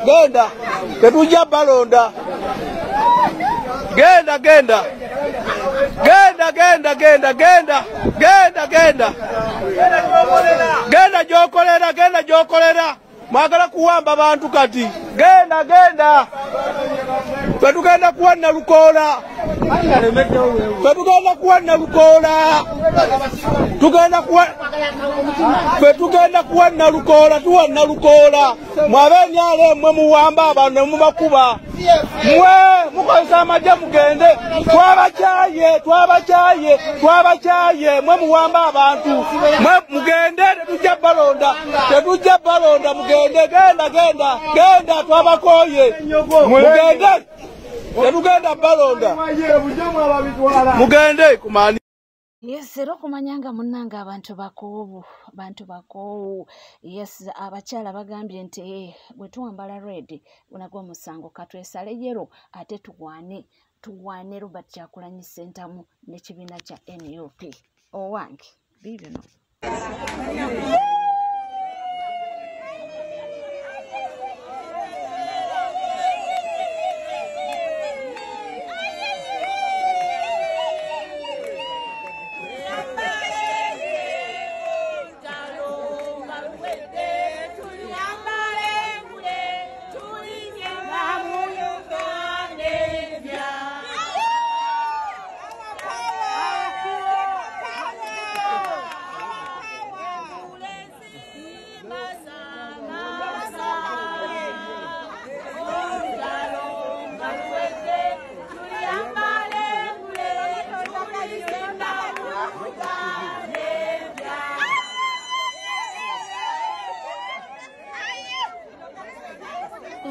Genda. Tetujja balonda. Genda. Genda jokolera. Mwagala kuwamba abantu kati. Genda. Twetugenda kuwana lukola. Tuwana lukola. Mwabenyale mwe muwamba abantu mubakuba. Mwe mukozesa amajja mugende. Twabakyaye mwe muwamba abantu. Mwe mugende tetujja balonda mugende. Genda twabakoye. Mugende. Tetugenda balonda. Mugende kumani. Yes, ero kumanyanga munnanga abantu bakoowu. Yes, abakyala bagambye nti bwe tuwambala red unagwa musango katwesale yero ate tuwane Robert Kyagulanyi Ssentamu n'ekibiina kya NUP. Owange bibino.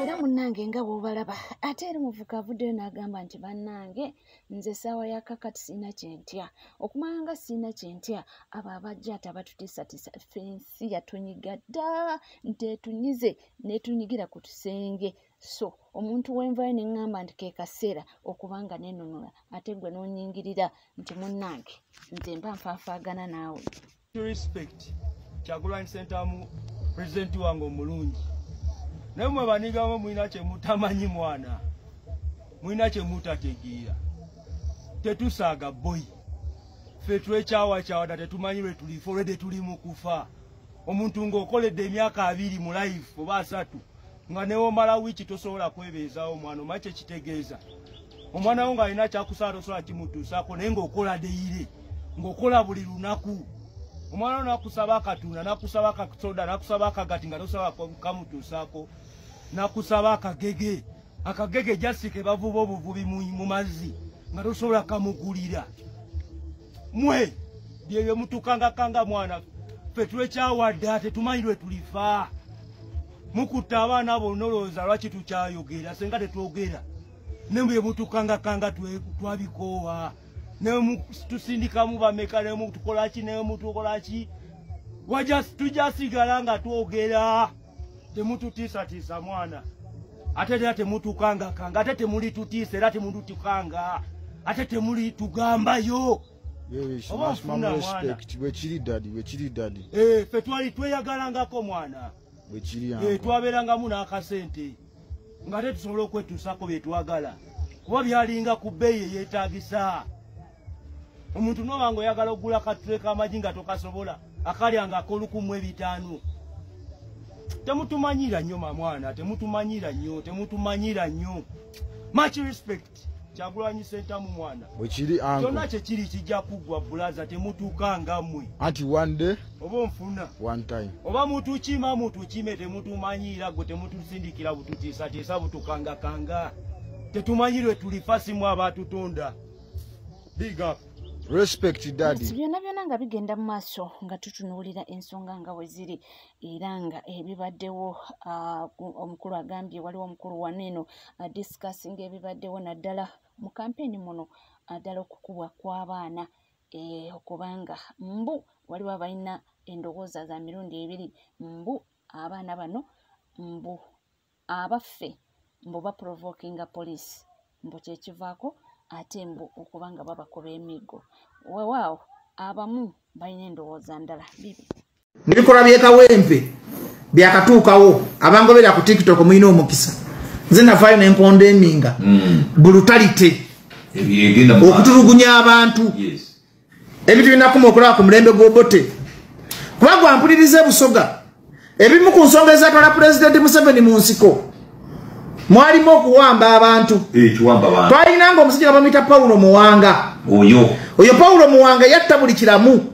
Era munnange nga bw'obalaba ate eri muvuka avuddeyo n'agamba nti bannange nze essaawa ya kakati sina kyentya okumanya nga sina kyentya abo abajja ate abatutiisatiisa fensi yatunyiga dda nti etunyize n'etunyigira ku tusenge so omuntu w'envayo ne ŋŋamba nti ke kaseera okubanga neenunula ate gwe n'onyingirira nti munnange nze mba nfaafaagana naawe. Respect Kyagulanyi Ssentamu pulezidenti wange omulungi. Naye mwe banigamu mwina kye mutamanyi mwana. Mwina kye mutategeera. Tetusaaga boy. Ffe twekyawa tetumanyi lwe tulifa olwedde tuli mu kufa. Omuntu ng'okoledde emyaka 2 mu life oba 3 nga neomala wiiki tosobola kwebeezaawo mwana omanyi kye kitegeeza. Omwana wo ng'alina kyakusaala tosobola kimutuusaako naye ng'okola deyire. Ng'okola buli lunaku. Omwana wo nakusaba akatunda, nakusaba akasoda, nakusaba akagati nga tosobola kamutuusaako. Nakusaba akagege. Akagege jasike bavuba obuvubi mu mazzi nga tosobola kamugulira. Mwe bye mutukanga mwana. Ffe twekyawadde ate tumanyi lwe tulifa. Mukutta abaana bonna olowooza lwaki tukyayogera senga tetwogera. Ne bye mutukanga twabikoowa. Ne tusindikamu bameka ne mutukolaki ne mutukolaki. Tujasigala nga twogera. Temututiisatiisa mwana. Ate temutukanga ate temuli tutiisa era temutukanga. Ate temuli tugambayo. Yes, mama respect. Wechiri daddy. Ffe twali tweyagalangako mwana. Wechiri yangu. Twabeerangamu n'akasente. Nga tetusobola okwetuusako bye twagala. Kuba byalinga ku bbeeyi eyeetaagisa. Omuntu n'obanga oyagala okugula akatule k'amagi nga tokasobola. Akalyanga ak'Olukumi 5. Temutumanyira nnyo mwana, temutumanyira nnyo. Much respect. Kyagulanyi Ssentamu mwana. Wechiri angu. Kyonna kye kiri kijja kuggwa bulaza temutukanga mmwe. Anti one day. Oba nfuna. One time. Oba mutukime temutumanyira gwe temutusindikira bututiisa butukanga. Tetumanyirwe tulifa simu abatutonda. Big up. Respect daddy. Byonna nga bigenda mu maaso nga tutunuulira ensonga nga bwe ziri era nga ebibaddewo omukulu agambye waliwo omukulu waneeno discussing ebibaddewo naddala mu kampeni muno ddala okukubwa kw'abaana okubanga mbu waliwo abalina endowooza za mirundi 2 mbu abaana bano mbu abaffe mbu baprovokinga police mbu kyekivaako ate mbu okubanga babakoba emiggo weewaawo abamu balina endowooza ndala bibi Nibikolabye kawempe byakatuukawo abangobera ku TikTok muyina omukisa nze navayo nenkondeminga brutality okutulugunya abantu ebintu binakuma okulaba ku mulembe gw'Obote kuba gwampuliriza Busoga ebimu ku nsonga ezatwala Pulezidenti Museveni mu nsiko mwalimu okuwamba abantu twalinanga omusajja nga bamuyita Paulo Muwanga oyo Paulo Muwanga yatta buli kiramu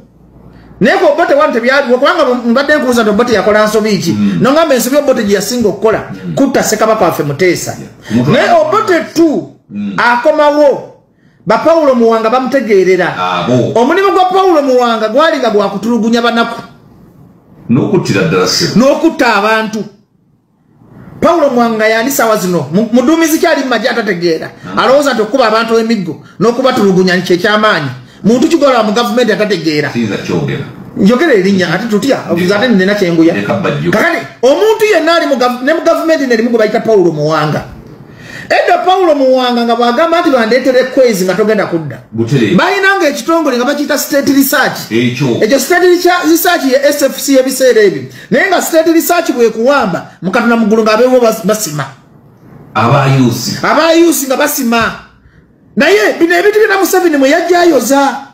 naye ko Obote wante byaliwo kubanga mbadde nkubuuza nti Obote yakola nsobi ki nongamba ensobi Obote gye yasinga okukola kutta Ssekabaka waffe Muteesa naye Obote tu akomawo ba Paulo Muwanga bamutegeerera omulimu gwa Paulo Muwanga gwalinga gwakutulugunya banaku n'okutta abantu Paulo Muwanga yani sawa zino mudumizi kyali mmaja atategeera alowooza nti okuba abantu emiggo n'okubatulugunya nkye ekyamaanyi muntu kigola mu gavumenti atategeera njogera erinnya ate tutya ate nina kyenguya kakati omuntu yenna ali ne mu gavumenti nerimu gwe bayita Paulo Muwanga edda Paulo Muwanga nga bwagamba nti bandeetere kwezi nga togenda kudda balinanga ekitongole nga bakiyita state research ekyo state research ye SFC ebiseera ebyo naye nga state research bwekuwamba mukatona muggulu ng'abeewo basima abayusi nga basima naye bino ebintu byonna Museveni mwe yajja ayoza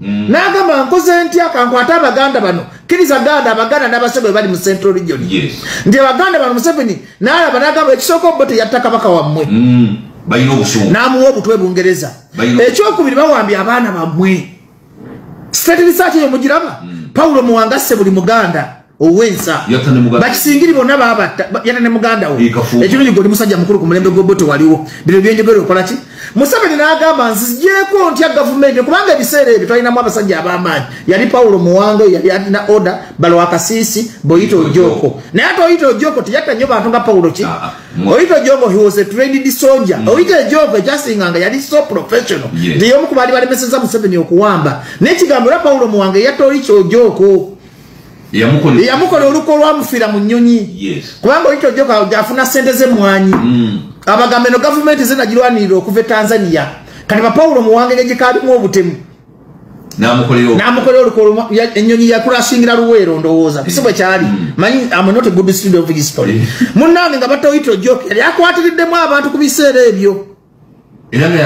n'agamba nkoze ntya kankwate abaganda bano kiriza ganda abaganda n'abasebe bali mu Central Region ndi abaganda bano Museveni n'alaba n'agamba ekisooka Obote yatta kabaka wammwe n'amuwa obutwe Bungereza ekyokubiri bawambye abaana bammwe state research eyo mugiraba Paulo Muwanga asse buli muganda owensa bakisingiri bonna babatta yata ne muganda we ekirungi gwe musajja mukulu ku mulembe gw'Obote waliwo bino byenjogera okola ki Museveni n'agamba nzigyeko ntya gavumenti kubanga ebiseera ebyo twalinamu abasajja ab'amaanyi yali Paulo Muwanga yali alina order Balowa Kasisi Boyito Ojoko naye ate Oyito Ojoko teyatta nnyo bantu nga Paulo ki Oyito Ojoko he was a trained soldier Oyito Ojoko ekyasinganga yali so professional ndiye omu ku baali balemeseza Museveni okuwamba n'ekigambo era Paulo Muwanga yatta Oyito Ojoko yamukola oluko lwamufiira mu nnyonyi kubanga Oyito Ojoko afuna ssente z'emmwanyi abagambe no gavumenti zinagirwanirira okuva Tanzania kati ba Paulo Muwanga ng'egikalimu obutemu n'amukolera oluko ennyonyi yakulashingira Luweero ndowooza kisibwe kyali manyi I'm not a good student of history munnange nga batta Oyito Ojoko yali akwatiriddemu abantu ku biseera ebyo era nga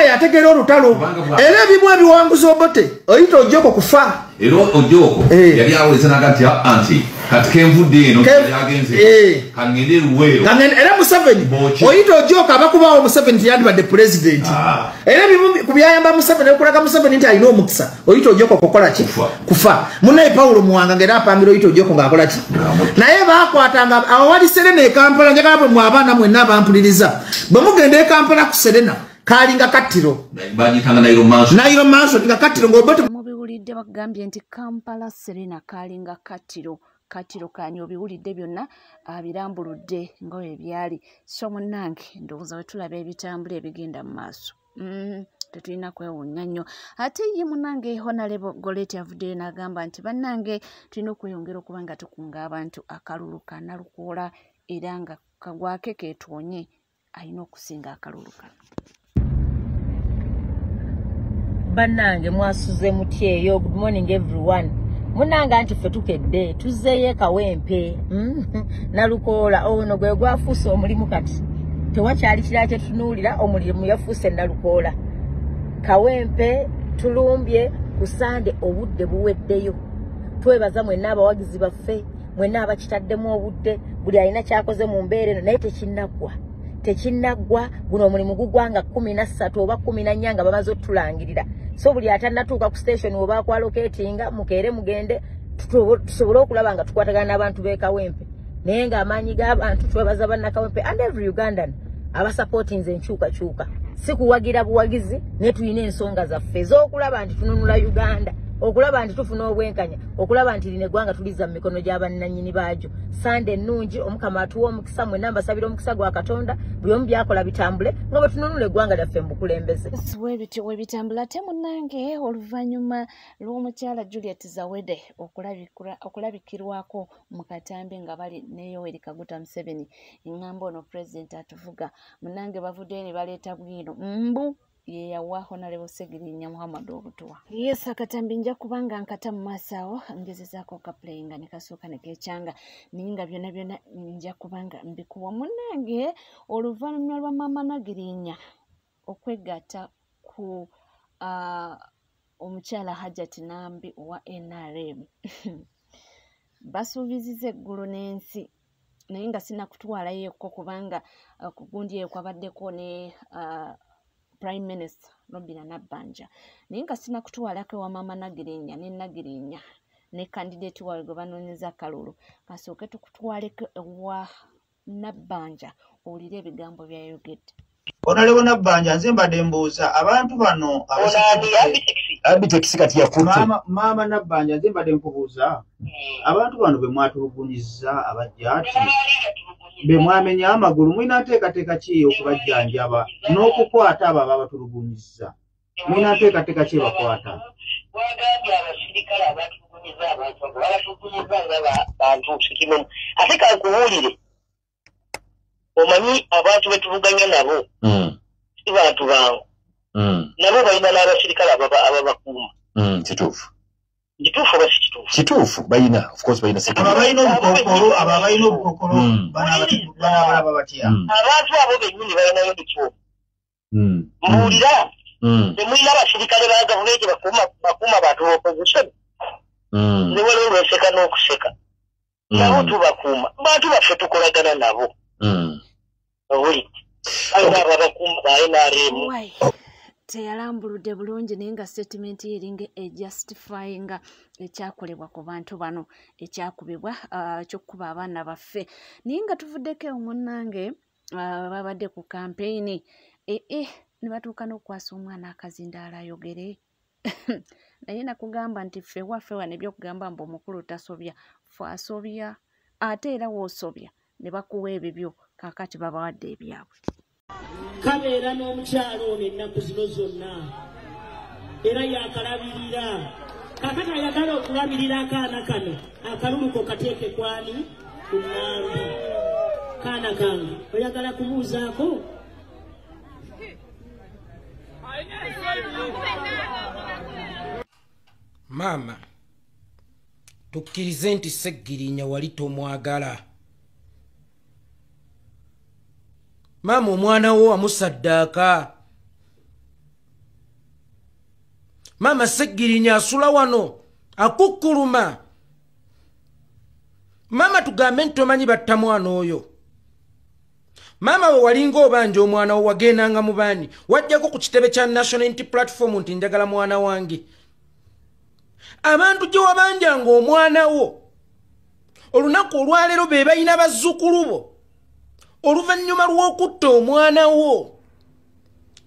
yategeera olutalo era ebimu ebiwanguza Obote Oyito Ojoko kufa era Ojoko yali aweza nagati anti kati kenvudde eno yagenze kangende Luweero era Museveni Oyito Ojoko abakubawo Museveni tiyandibadde president era ebimu ku byayamba Museveni okulaga Museveni nti alina omukisa Oyito Ojoko kukola ki kufa munnaye Paulo Muwanga ng'era apangira Oyito Ojoko ng'akola ki naye baakwatanga awo wali Serena e Kampala njagala bwe mwe abaana mwenna abampuliriza bwe mugenda e Kampala ku Serena kalinga kattiro banyitanga Nairo Mansion nga kattiro ng'Obote mubiwulidde bagambye nti Kampala Serena kalinga kattiro kani obiwulidde byonna abirambuludde nga bwe byali so munnange ndowooza bwe tulaba ebitambula ebigenda mu maaso tetulina kwewuunya nnyo ate ye munnange Honorable Goleti avuddeyo n'agamba nti bannange tulina okweyongera okuba nga tukunga abantu akalulu ka Nalukoola era nga kagwake keetoonye alina okusinga akalulu kano bannange mwasuze mutya eyo good morning everyone munanga anti ffe tukedde tuzzeeyo ekawempe Nalukoola ono gwe gwafuuse omulimu kati tewakyali kirala kye tutunuulira omulimu yafuuse Nalukoola kawempe tulumbye ku Sande obudde buweddeyo twebaza mwenna abawagizi baffe mwenna abakitaddemu obudde buli alina kyakoze mu mbeera eno naye tekinnaggwa guno omulimu gugwanga 13 oba 14 nga bamaze otulangirira so buli atannatuuka ku station oba akwaloketinga mukeere mugende tusobole okulaba nga tukwatagana n'abantu b'ekawempe naye ng'amaanyi g'abantu twebaza bannakawempe and every Ugandan abasupportinze enkyukakyuka si kuwagira buwagizi naye tulina ensonga zaffe ez'okulaba nti tununula Uganda okulaba nti tufuna obwenkanya okulaba nti lino eggwanga tuliza mu mikono gy'abannannyini baagyo Sande ennungi omukama atuwa omukisa mwenna mbasabira omukisa gwa Katonda buli omu byakola bitambule nga bwe tununula eggwanga lyaffe mu bukulembeze bwebityo bwe bitambula ate munnange oluvannyuma lw'omukyala Juliet Zawede okulabikirwako mu katambi nga bali ne Yoweri Kaguta Museveni eŋŋamba ono pulezidenti atuvuga munnange bavuddeyo ne baleeta bwino ye yawa Honorable Segirinya Muhammad Obutuwa. Yes, akatambi nja kubanga nkata mu masawo ngezezaako kaplayinga ne kasooka ne kekyanga ninga byonna byonna nja kubanga mbikuwa munnange oluvannyuma lwa Mama Nagirinya okwegatta ku omukyala Hajjati Nambi owa NRM. Basuubiziza eggulu n'ensi naye nga sinakutwalayo kubanga ku gundi eyo kwabaddeko ne Prime Minister Robina Nabbanja. Naye nga sinakutwalako wa Mama Nagirinya ne Nagirinya ne candidate wawe gwe banoonyeza akalulu kasooke tukutwaleko ewa Nabbanja owulire ebigambo byayogedde. Honorable Nabbanja nze mbadde mbuuza abantu bano Abitex kati yakutte Mama Nabbanja nze mbadde nkubuuza abantu bano be mwatulugunyizza abajjaati be mwamenya amagulu mulina nteekateeka ki okubajjanjaba n'okukwata abo abatulugunyizza mulina nteekateeka ki bakwata wagambye abasirikale abatulugunyizza abantu abatulugunyizza ng'abantu sikimu ate kankubuulire omanyi abantu betuvuganya nabo si bantu bangu nabo balina n'abasirikale ababakuuma kituufu kituufu oba si kituufu kituufu balina of course balina abalina obukokolo abalina obukokolo banabalaba batya abantu abo bennyini balinayo ekyo mbuulira temulina abasirikale ba gavumenti bakuuma bantu opposition newala olwenseka n'okuseka nabo tubakuuma bantu baffe tukolagana nabo owuli alina ababakuuma ba NRM teyalambuludde bulungi naye nga statement eringa ejustifyinga ekyakolebwa ku bantu bano ekyakubibwa kyokkuba abaana baffe naye nga tuvuddeko omunnange babadde ku kampeyini ne batuuka n'okukwasa omwana akazindaala ayogere naye nakugamba nti ffe waffe wane ebyokugamba mbu omukulu tasobya fe asobya ate era woosobya ne bakuwa ebibyo kaakati babawadde ebyabwe kabeera n'omukyalo ono ennaku zino zonna era yakalabirira kakati ayagala okulabirira akaana kano akaluluko kateeke kwani ku Nambi kaana kange oyagala kubuuzaako maama tukkirize nti Segirinya wali tomwagala maama omwana wo amusaddaaka maama Segirinya asula wano akukkuluma maama tugambe nti tomanyi batta mwana oyo maama we walinga obanja omwana wo wagendanga mu baani wajjako ku kitebe kya National Unity Platform nti njagala mwana wange abantu gye wabanjanga omwana wo olunaku olwaleero be balina bazzukulu bo oluvannyuma lw'okutta omwana wo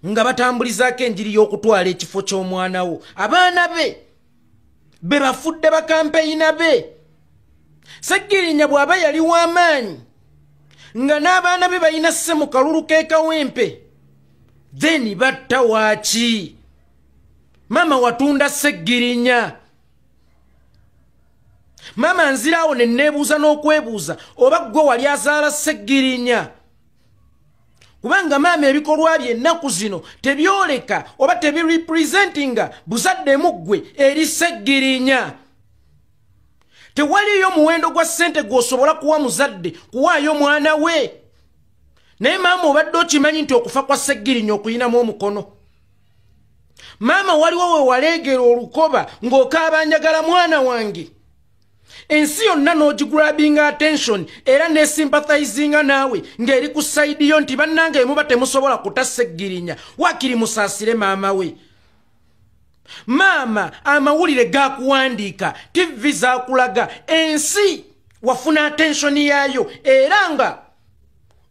nga batambulizaako enjiri y'okutwala ekifo ky'omwana wo abaana be bafudde bakampeyina be Segirinya bw'aba yali w'amaanyi nga n'abaana be balina sse mu kalulu k'ekawempe then batta waaki maama watunda Segirinya maama nziraawo ne neebuuza n'okwebuuza oba ggwe wali azaala Segirinya kubanga maama ebikolwa bye ennaku zino tebyoleka oba tebirepresentinga buzaddemu ggwe eri Segirinya tewaliyo muwendo gwa ssente gw'osobola kuwa muzadde kuwaayo mwana we naye maama obadde okimanyi nti okufa kwa Segirinya okuyinamu omukono maama waliwo we waleegera olukoba ng'okaaba njagala mwana wange ensi yonna n'ogigulabinga attention era nesympathizinga naawe ng'eri ku sayidi yo nti bannange muba temusobola kuta Segirinya wakiri musaasire maama we maama amawulire gakuwandiika TV zakulaga ensi wafuna attention yaayo era nga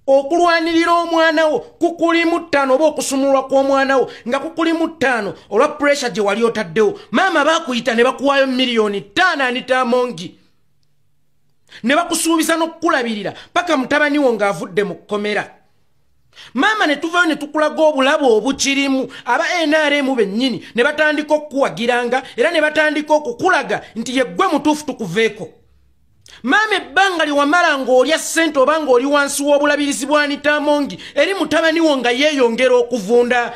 okulwanirira omwana wo kukulimu ttaano oba okusumulwa kw'omwana wo nga kukulimu ttaano olwa pressure gye wali otaddewo maama bakuyita ne bakuwaayo miliyoni 5 anitamongi ne bakusuubiza n'okukulabirira paka mutabani wo ng'avudde mu kkomera maama ne tuvayo ne tukulaga obulabo obukirimu aba NRM bennyini ne batandika okukuwagiranga era ne batandika okukulaga nti yeggwe mutuufu tukuveeko maama ebbanga liwamala ng'olya ssente oba ng'oli wansi w'obulabirizi bwa Anita Amongi eri mutabani wo nga yeeyongera okuvunda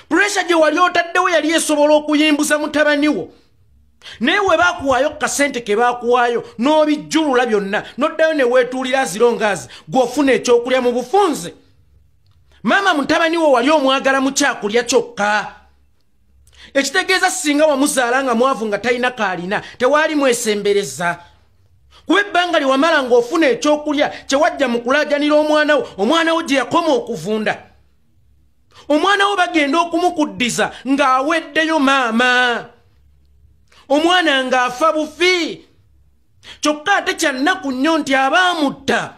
Pressure gye wali otaddewo yali esobola okuyimbuza mutabani wo. Naye we baakuwaayo kasente ke baakuwaayo n'obijjulula byonna n'oddayo ne weetuulira zirongazi gw'ofuna ekyokulya mu bufunze. Maama mutabani wo wali omwagala mu kyakulya kyokka. Ekitegeeza singa wamuzaala nga mwavu nga talina kaalina tewaali mwesembereza. Kuba ebbanga liwamala ng'ofuna ekyokulya kye wajja mu kulaajanira omwana wo gye yakoma okuvunda. Omwana wo bagenda okumukuddiza ng'aweddeyo maama. Omwana ng'afa bufi. Kyokka ate kya nnaku nnyo nti abaamutta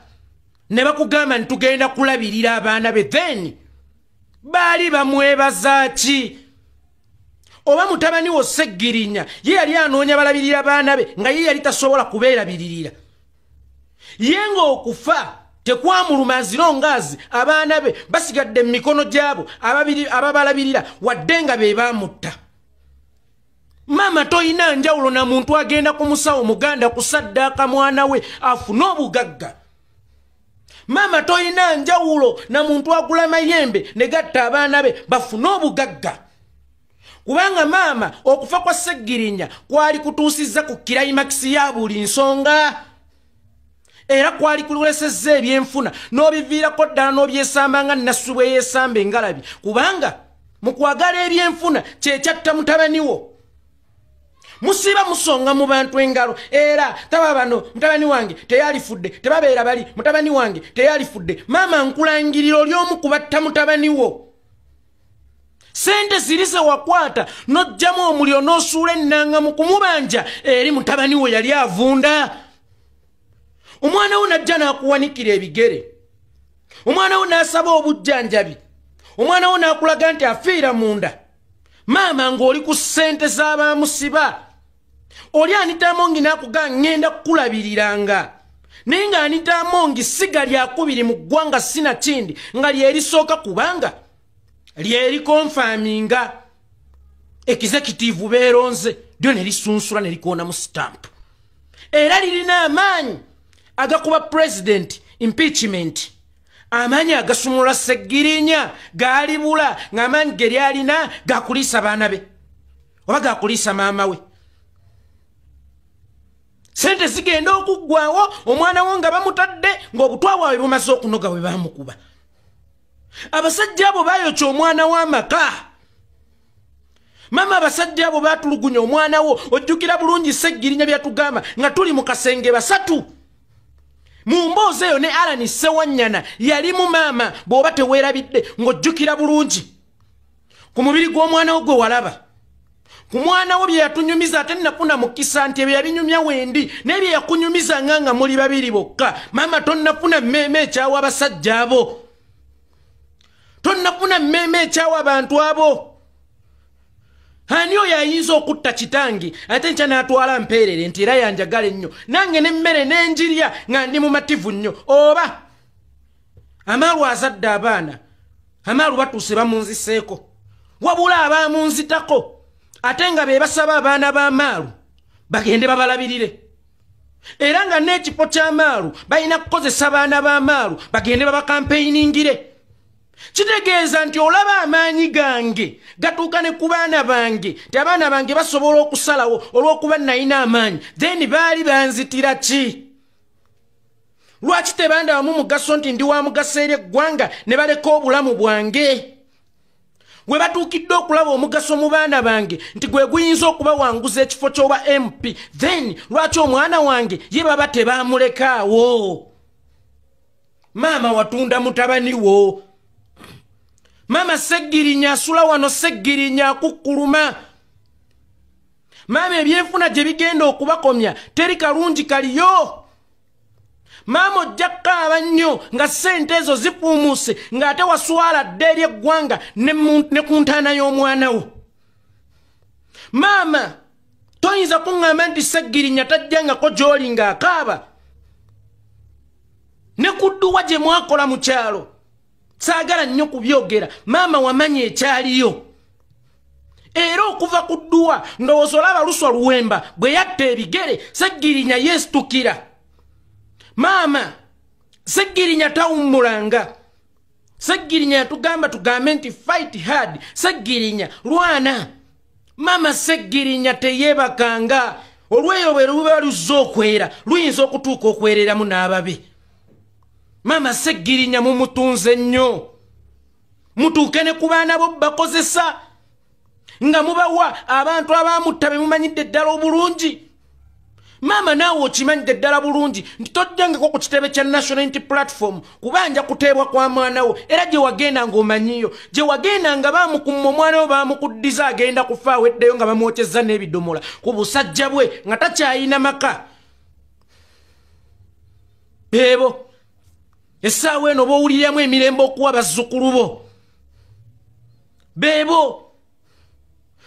ne bakugamba nti tugenda kulabirira abaana be, then baali bamwebaza ki? Oba mutabani wo Seggirinya ye yali anoonya balabirira abaana be nga ye yali tasobola kubeerabiririra. Ye ng'okufa tekwamuluma zirongazi abaana be basigadde mu mikono gyabo ababalabirira wadde nga be baamutta. Mama toyina njawulo na muntu agenda ku musawo muganda kusaddaaka mwana we afune obugagga. Mama toyina njawulo na muntu agula mayembe ne gatta abaana be bafune obugagga. Kubanga maama okufa kwa Seggirinya kwali kutuusizza ku climax ya buli nsonga. Era kwali kulesezza ebyenfuna n'obiviirako ddala n'obyesamba nga Nassu bwe yeesamba engalabi. Kubanga mu kwagala ebyenfuna kyekyatta mutabani wo. Musiba musonga mu bantu engalo era taba bano mutabani wange teyalifudde tebabeera bali mutabani wange teyalifudde. Maama nkulangirira oli omu kubatta mutabani wo. Sente zirize wakwata n'ojjamu omuliro n'osuula ennanga mu kumubanja eri mutabani wo yali avunda. Omwana wo najja n'akuwanikira ebigere. Omwana wo n'asaba obujjanjabi. Omwana wo n'akulaga nti afiira munda. Maama ng'oli ku ssente z'abaamusiba. Oli Anita Amongi n'akuga ngenda kukulabiriranga. Naye nga Anita Amongi siga lyakubiri mu ggwanga sina kindi nga lyerisooka kubanga lyerikonfaminga executive beeronze lyo ne lisunsula ne likoona mu stamp. Era lirina amaanyi agakuba president impeachment. Amaanyi agasumulula Seggirinya gaalibula ng'amaanyi ge lyalina gakuliisa baana be oba gakuliisa maama we. Sente zigenda okuggwawo omwana wo nga bamutadde ng'obutwa bwabwe bumaze okunoga bwe baamukuba. Abasajja abo baayokya omwana w'amaka. Mama abasajja abo baatulugunya omwana wo. Ojjukira bulungi Seggirinya byatugamba nga tuli mu kasenge basatu. Mu mboozi eyo ne Alani Ssewanyana yali mu maama bw'oba teweerabidde ng'ojjukira bulungi. Ku mubiri gw'omwana wo gwe walaba. Ku mwana wo bye yatunyumiza ate nnafuna mukisa nti ebyo yabinyumya wendi n'ebyo yakunyumiza nga muli babiri bokka. Maama tonnafuna mmeeme ekyawa abasajja abo. Tonnafuna mmeeme ekyawa abantu abo. Ani oyo ayinza okutta kitange ate nkya n'atwala mpeerere nti era yanjagala ennyo nange n'emmere n'enjirya nga ndi mumativu nnyo. Oba Amaalu azadde abaana, Amaalu batuuse bamunziseeko wabula abaamunzitako ate nga be basaba abaana b'Amaalu bagende babalabirire. Era nga n'ekifo ky'Amaalu balina kukozesa abaana b'Amaalu bagende babakampeyiningire. Kitegeeza nti olaba amaanyi gange gatuuka ne ku baana bange ti abaana bange basobola okusalawo olw'okuba nalina amaanyi, then baali banzitira ki? Lwaki tebandabamu mugaso nti ndi wa mugaso eri eggwanga ne baleka obulamu bwange? We batuukidde okulaba omugaso mu baana bange nti gwe guyinza okubawanguza ekifo ky'oba MP, then lwaki omwana wange ye baba tebaamulekaawo? Maama watunda mutabani wo. Maama Seggirinya asula wano, Seggirinya akukkuluma. Maama ebyenfuna gye bigenda okubakomya teri kalungi kaliyo. Maama ojja kukaaba nnyo nga ssente ezo zifuumuuse ng'ate waswala dde eri eggwanga ne ku ntaana y'omwana wo. Maama toyinza kuŋŋamba nti Seggirinya tajjangako gy'oli ng'akaaba. Ne kudduwa gye mwakola mu kyalo saagala nnyo kubyogera. Maama wamanya ekyaliyo. Era okuva ku dduwa ndowooza olaba Luswa Luwemba bwe yatta ebigere Seggirinya yeesitukira. Maama Seggirinya tawummulanga. Segirinya tugambe nti fight hard. Segirinya lwana. Mama Segirinya teyebakanga. Olweyo bwe luba luzokwera luyinza okutuuka okwereramu n'ababe. Mama Segirinya mumutunze nnyo. Mutuuke ne ku baana bo bakozesa nga mubawa abantu abamutta be mumanyidde ddala obulungi. Mama naawe okimanyidde ddala bulungi nti tojjangako ku kitebe kya National Unity Platform kubanja kuteebwa kwa mwana wo era gye wagenda ng'omanyiyo gye wagenda nga baamukumma omwana wo baamukuddiza agenda kufa aweddeyo nga bamwokyezza n'ebidomola ku busajja bwe nga takyayina maka. Beebo essaawa eno b'owuliramu emirembe okuwa bazzukulu bo. Beebo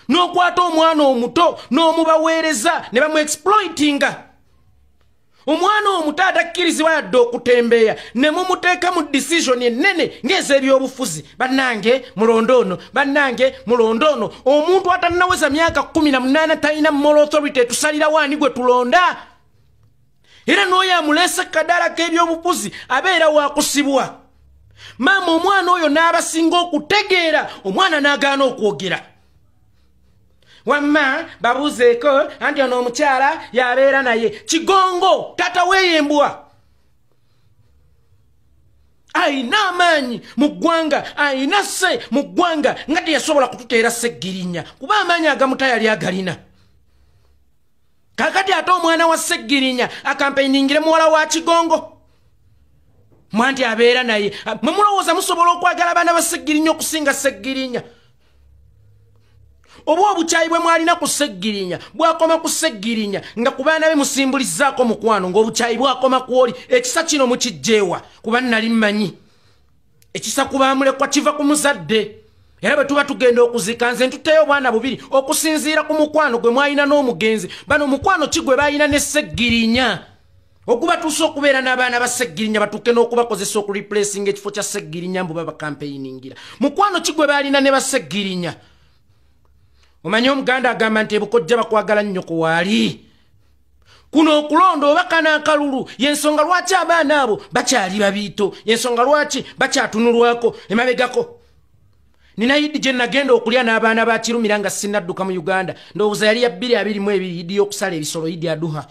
n'okwata omwana omuto n'omubaweereza ne bamu-exploitinga. Omwana omuto atakkirizibwa yadde okutembeeya ne mumuteeka mu decision ennene ng'ez'ebyobufuzi. Bannange mulondo ono, bannange mulondo ono. Omuntu atannaweza myaka 18 talina moral authority tusalira waani gwe tulonda. Era n'oyo amuleese kadala k'ebyobufuzi abeera waakusibwa. Maama omwana oyo n'abasinga okutegeera omwana n'agaana okwogera. Wamma babuzeeko anti ono omukyala yabeera naye Kigongo tata weeyembwa. Ayina amaanyi mu ggwanga, ayina sse mu ggwanga nga teyasobola kututeera Segirinya kuba amaanyi agamu tayali agalina. Kakati ate omwana wa Segirinya akampeyiningire muwala wa Kigongo. Mwanti abeera naye mwe mulowooza musobola okwagala abaana ba Segirinya okusinga Segirinya? Oba obukyayi bwe mwalina ku Segirinya bwakoma ku Segirinya nga ku baana be musimbulizaako mukwano ng'obukyayi bwakoma kwoli ekisa kino mukijjeewa kuba nali mmanyi ekisa ku baamulekwa kiva ku muzadde. Era bwe tuba tugenda okuzika nze ntuteyo obwana bubiri okusinziira ku mukwano gwe mwalina n'omugenzi. Bano mukwano ki gwe balina ne Segirinya okubatuusa okubeera n'abaana ba Segirinya batuuke n'okubakozesa okureplacinga ekifo kya Segirinya mbu baba campaigningira. Mukwano ki gwe balina ne ba Segirinya? Omanyi Omuganda agamba nti ebukojja bakwagala nnyo ku waali. Kuno okulonda oba kana akalulu yensonga lwaki abaana abo bakyali babiito, yensonga lwaki bakyatunulwako emabegako. Nina yidi gye nagenda okulya n'abaana ba Kirumira nga sinnadduka mu Uganda. Ndowooza yali ya 222 yidi y'okusala ebisolo yidi aduha.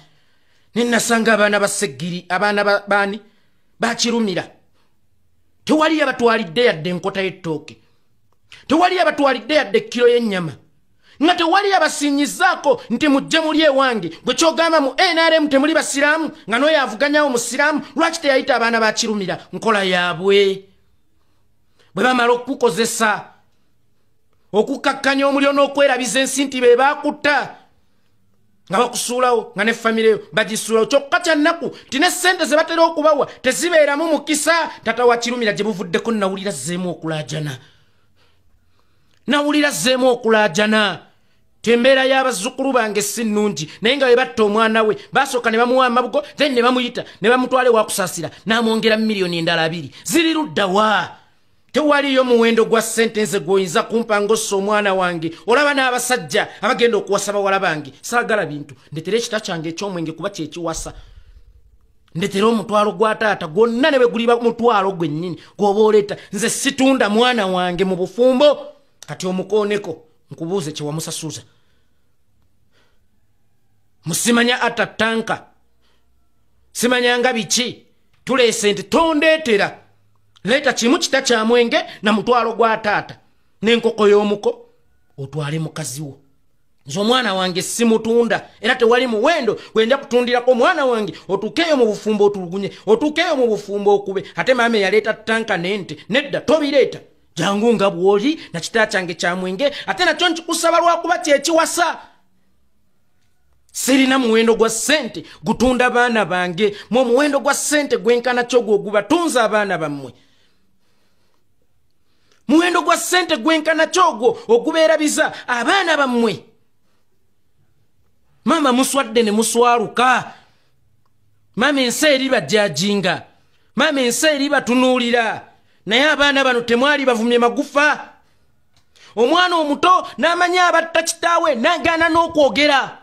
Ninasanga abaana ba Segiri abaana baani ba Kirumira. Tewali abatwalidde yadde enkota y'ettooke. Tewali abatwalidde yadde kilo y'ennyama. Nga tewali abasinyizaako nti mujje muli ewange gwe kyogamba mu NRM temuli basiraamu nga n'oyo avuganyawo musiraamu lwaki teyayita abaana ba Kirumira nkola yaabwe. Bwe bamala okukozesa okukakkanya omuliro n'okwerabiza ensi nti be baakutta nga bakusuulawo nga ne famire yo bagisuulawo kyokka kya nnaku ti ne ssente ze batera okubawa tezibeeramu mukisa. Tata wa Kirumira gye buvuddeko nawulira zzeemu okulaajana. Nawulira zzeemu okulaajana. Tembeera y'abazzukulu bange si nnungi naye nga bwe batta omwana we basooka ne bamuwa amabugo then ne bamuyita ne bamutwala ewakusaasira n'amwongera miliyoni endala 2. Ziri ludda wa? Tewaliyo muwendo gwa ssente nze gw'oyinza kumpa ng'ossa omwana wange. Olaba n'abasajja abagenda okuwasa bawala bange. Saagala bintu. Ndetera ekita kyange eky'omwenge kuba kye kiwasa. Ndetera omutwalo gwa taata gwonna ne bwe guliba mutwalo gwennyini gw'oba oleeta. Nze situnda mwana wange mu bufumbo. Kati omukooneko nkubuuze kye wamusasuuza. Musimanya atatanka. Simanyanga biki. Tuleese nti tondeetera. Leta kimu kita kya mwenge na mutwalo gwa taata n'enkoko y'omuko otwale mukazi wo. Nze omwana wange simutunda era tewali muwendo gwenja kutundirako mwana wange otuukeyo mu bufumbo otulugunye otuukeyo mu bufumbo okube. Ate maama yaleeta tanka n'ente nedda tobireeta jangu nga bwoli na kita kyange kya mwenge ate nakyo nkikusaba lwakuba kyekiwasa. Sirina muwendo gwa ssente gutunda baana bange mu muwendo gwa ssente gwenkana kyo gwogubatunza abaana bammwe. Muwendo gwa ssente gwenkana kyogwo ogubeerabiza abaana bammwe. Mama muswadde ne muswaluka. Mama ensi eri bajjajinga. Mama ensi eri batunuulira. Naye abaana bano temwali bavumye magufa. Omwana omuto n'amanya abatta kitaawe n'agaana n'okwogera.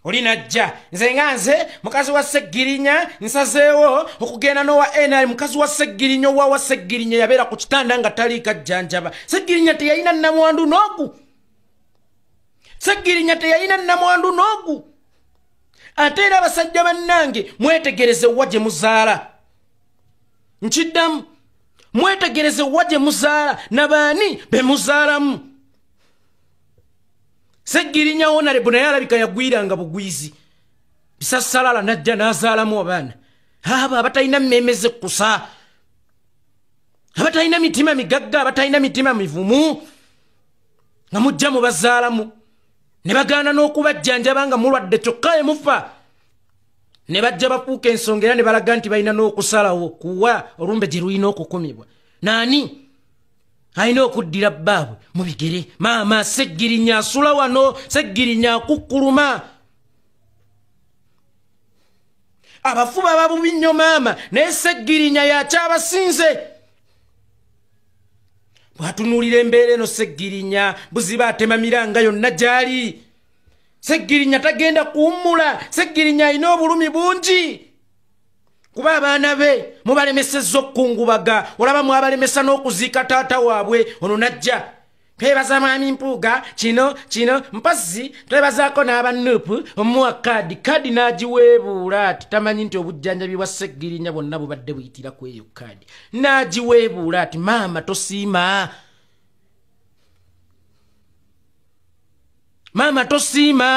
olinajja nze mukazi wa Seggirinya nsazeewo okugenda n'owa NRM mukazi wa Seggirinya wa Seggirinya yabeera ku kitanda nga tali kajjanjaba Seggirinya teyalina namwandu n'ogu Seggirinya teyalina namwandu n'ogu ate era abasajja bannange mwetegereze wa gye muzaala nkiddamu mwetegereze wa gye muzaala nabaani be muzaalamu Seggirinya Honorable naye alabika yagwiranga bugwizi bisasalala najja n'azaalamu abaana abo abatalina mmemeze kusa abatalina mitima migagga abatalina mitima mivumu nga mujja mu bazaalamu ne bagaana n'okubajjanjaba nga mulwadde kyokka emufa ne bajja bafuuka ensonga era ne balaga nti balina n'okusalawo kuwa olumbe gye lulina okukumibwa naani alina okuddira bbaabwe mu bigere maama Seggirinya asula wano Seggirinya akukkuluma abafuba babubi nnyo maama naye Seggirinya yakyabasinze bwatunuulira embeera eno Seggirinya buziba atema miranga yonna gyali Seggirinya tagenda kuwummula Seggirinya alina obulumi bungi kuba abaana be mubalemesezza okukungubaga olaba mwabalemesa n'okuziika taata waabwe ono najja twebaza mwami Mpuuga kino mpazzi twebazaako n'abanuupu omuwa kaadi n'agiweebuula ati tamanyi nti obujjanjabi bwa Seggirinya bwonna bubadde buyitira ku eyo kaadi n'agiweebuula ati maama tosiima maama tosiima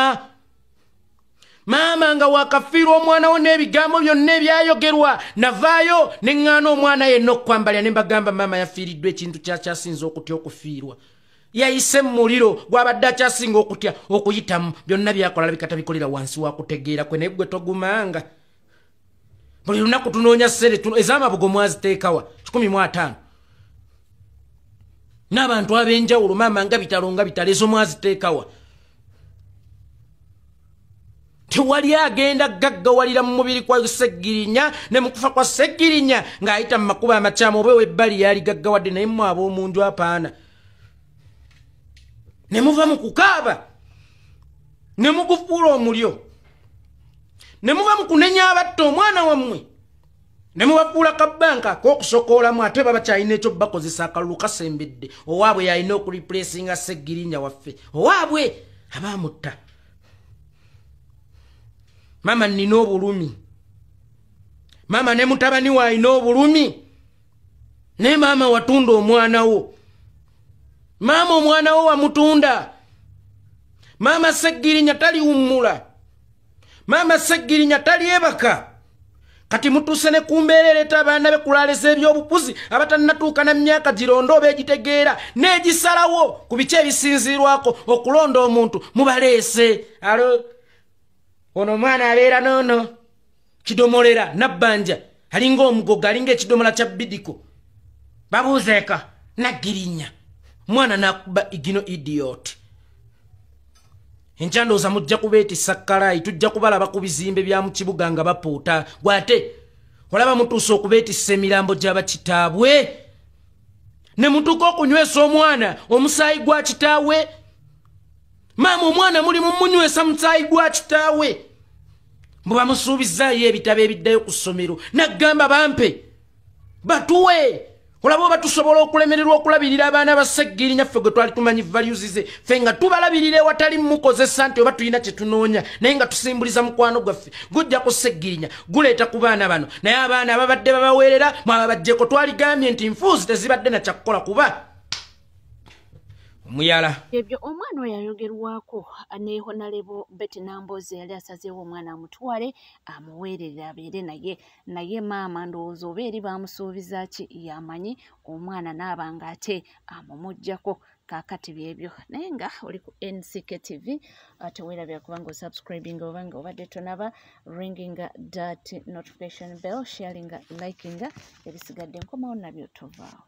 maama nga wakafiirwa omwana wo n'ebigambo byonna ebyayogerwa navaayo ne ŋŋaana omwana yenna okukwambalya ne mbagamba maama yafiiriddwa ekintu kyakyasinza okutya okufiirwa yayise mu muliro gwabadde akyasinga okutya okuyitamu byonna byakola labika tabikolera wansi wakutegeera kwe naye gwe togumanga buli lunaku tunoonya ssere ez'amabugo mwaziteekawa 15 n'abantu ab'enjawulo maama nga bitalo nga bitalo ezo mwaziteekawa tewali agenda gaggawalira mu mubiri kwa Seggirinya ne mukufa kwa Seggirinya ng'ayita mu makuba amakyamu oba ebbali yali gaggawadde naye mu ab'omundu apaana ne muva mu kukaaba ne mugufuula omulyo ne muva mu kunenya abatta omwana wammwe ne mubafuula kabbanka k'okusokoolamu ate baba kyalina ekyo bakozesa akalulu kasembedde owaabwe yalina okulipulesinga Seggirinya waffe owaabwe abaamutta mama nina obulumi mama ne mutabani wa alina obulumi ne mama watunda omwana wo mama omwana wo wamutunda mama Seggirinya taliwummula mama Seggirinya talyebaka kati mutuuse ne kumbeera ereeta abaana be kulaaleza ebyobupuzi abatannatuuka na myaka gironda oba egitegeera n'egisalawo ku biki ebisinziirwako okulonda omuntu mubaleese alo ono mwana abeera noono kidomolera nabbanja alinga omugogo alinga ekidomola kya bidiko babuuzeeka Naggirinya mwana nakuba igino idiot enchandooza mujja kubeetisa kkalaayi tujja kubalaba ku bizimbe bya mu kibuga nga bapuuta gwate olaba mutuusa okubeetisa emirambo gy'abakitaabwe ne mutuuka okunywesa omwana omusaayi gwa kitaawe maama omwana muli mumunywesa musaayi gwa kitaawe bwe bamusuubizaayo ebitabo ebiddayo ku ssomero naggamba bampe batuwe olaba oba tusobola okulemererwa okulabirira abaana ba Seggirinya ffe gwe twali tumanyi values ze ffe nga tubalabirira ewatali mukozesa nti oba tulina kye tunoonya naye nga tusimbuliza mukwano gwaffe gujja ku Seggirinya guleeta ku baana bano naye abaana ababadde babaweerera mwababajjeko twaligambye nti nfuuzi tezibadde na kyakukola kuba omuyala ebyo omwana oyo ayogerwako ne Honorable Betty Nambooze yali asazeewo omwana amutwale amuweerere abeere naye maama ndowooza oba eri bamusuubiza ki yamanyi omwana n'abanga ate amumuggyako kaakati byebyo naye nga oli ku NCK TV teweerabira kubanga osubscribinga oba nga obadde tonaba ringinga that notification bell sharinga likinga ebisigadde nkomawo nabyo tovaawo